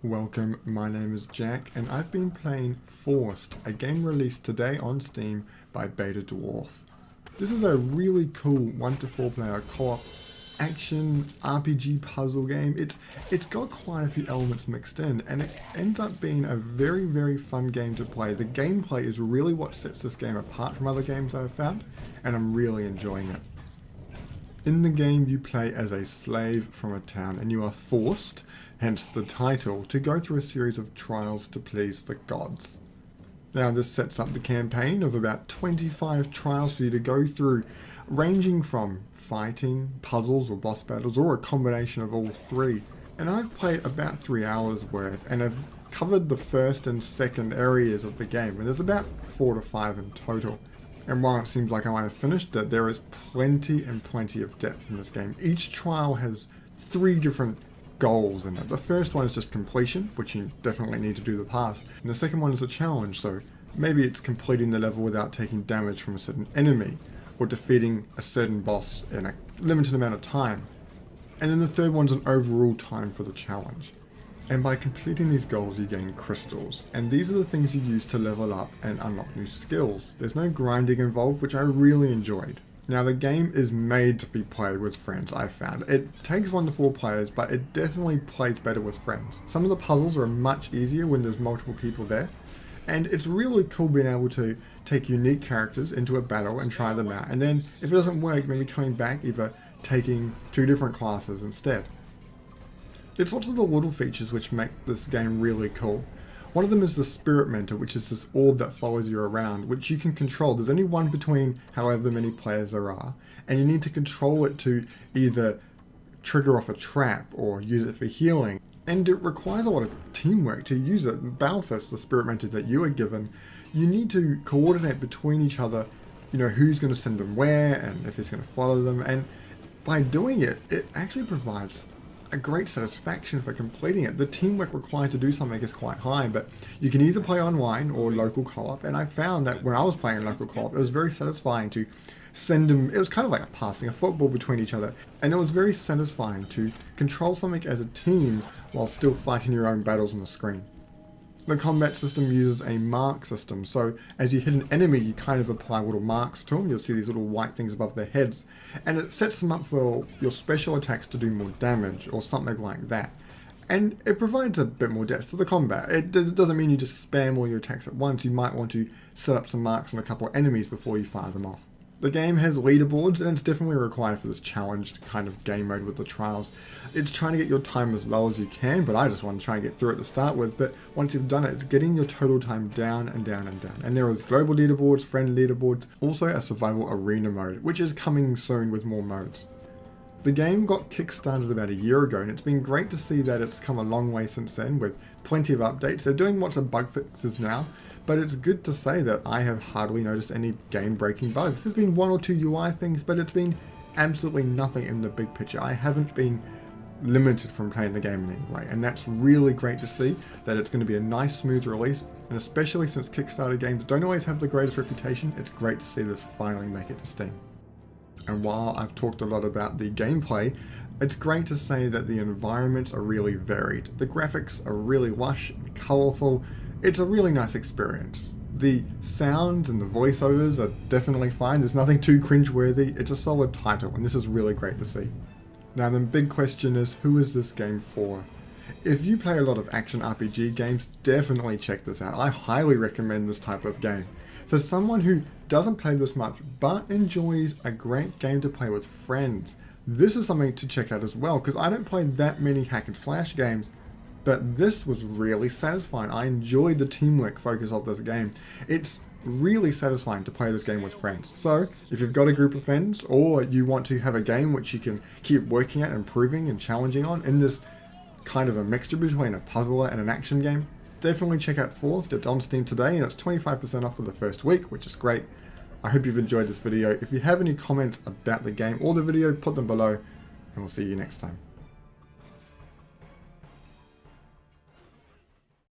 Welcome, my name is Jack and I've been playing Forced, a game released today on Steam by Beta Dwarf. This is a really cool 1 to 4 player co-op action RPG puzzle game. It's got quite a few elements mixed in and it ends up being a very fun game to play. The gameplay is really what sets this game apart from other games I've found and I'm really enjoying it. In the game you play as a slave from a town and you are forced, hence the title, to go through a series of trials to please the gods. Now this sets up the campaign of about 25 trials for you to go through, ranging from fighting, puzzles or boss battles, or a combination of all three. And I've played about 3 hours worth and I've covered the first and second areas of the game, and there's about 4 to 5 in total. And while it seems like I might have finished it, there is plenty of depth in this game. Each trial has 3 different goals in it. The first one is just completion, which you definitely need to do the pass. And the second one is a challenge, so maybe it's completing the level without taking damage from a certain enemy, or defeating a certain boss in a limited amount of time. And then the third one's an overall time for the challenge. And by completing these goals you gain crystals, and these are the things you use to level up and unlock new skills. There's no grinding involved, which I really enjoyed. Now the game is made to be played with friends, I've found. It takes 1 to 4 players, but it definitely plays better with friends. Some of the puzzles are much easier when there's multiple people there, and it's really cool being able to take unique characters into a battle and try them out, and then if it doesn't work, maybe coming back, either taking 2 different classes instead. It's lots of the little features which make this game really cool. One of them is the Spirit Mentor, which is this orb that follows you around, which you can control. There's only one between however many players there are, and you need to control it to either trigger off a trap or use it for healing. And it requires a lot of teamwork to use it. Balthus, the Spirit Mentor that you are given, you need to coordinate between each other, you know, who's going to send them where and if it's going to follow them, and by doing it, it actually provides a great satisfaction for completing it. The teamwork required to do something is quite high, but you can either play online or local co-op, and I found that when I was playing local co-op, it was very satisfying to send them, it was kind of like passing a football between each other, and it was very satisfying to control something as a team while still fighting your own battles on the screen. The combat system uses a mark system, so as you hit an enemy you kind of apply little marks to them. You'll see these little white things above their heads, and it sets them up for your special attacks to do more damage or something like that. And it provides a bit more depth to the combat. It doesn't mean you just spam all your attacks at once. You might want to set up some marks on a couple of enemies before you fire them off. The game has leaderboards, and it's definitely required for this challenged kind of game mode with the trials. It's trying to get your time as low as you can, but I just want to try and get through it to start with. But once you've done it, it's getting your total time down and down and down. And there is global leaderboards, friend leaderboards, also a survival arena mode, which is coming soon with more modes. The game got kickstarted about a year ago, and it's been great to see that it's come a long way since then with plenty of updates. They're doing lots of bug fixes now, but it's good to say that I have hardly noticed any game-breaking bugs. There's been 1 or 2 UI things, but it's been absolutely nothing in the big picture. I haven't been limited from playing the game in any way, and that's really great to see that it's going to be a nice smooth release, and especially since Kickstarter games don't always have the greatest reputation, it's great to see this finally make it to Steam. And while I've talked a lot about the gameplay, it's great to say that the environments are really varied. The graphics are really lush and colourful. It's a really nice experience. The sounds and the voiceovers are definitely fine. There's nothing too cringeworthy. It's a solid title, and this is really great to see. Now the big question is, who is this game for? If you play a lot of action RPG games, definitely check this out. I highly recommend this type of game. For someone who doesn't play this much, but enjoys a great game to play with friends, this is something to check out as well, because I don't play that many hack and slash games, but this was really satisfying. I enjoyed the teamwork focus of this game. It's really satisfying to play this game with friends. So if you've got a group of friends, or you want to have a game which you can keep working at, improving and challenging on in this kind of a mixture between a puzzler and an action game, definitely check out Forced. It's on Steam today and it's 25% off for the first week, which is great. I hope you've enjoyed this video. If you have any comments about the game or the video, put them below, and we'll see you next time.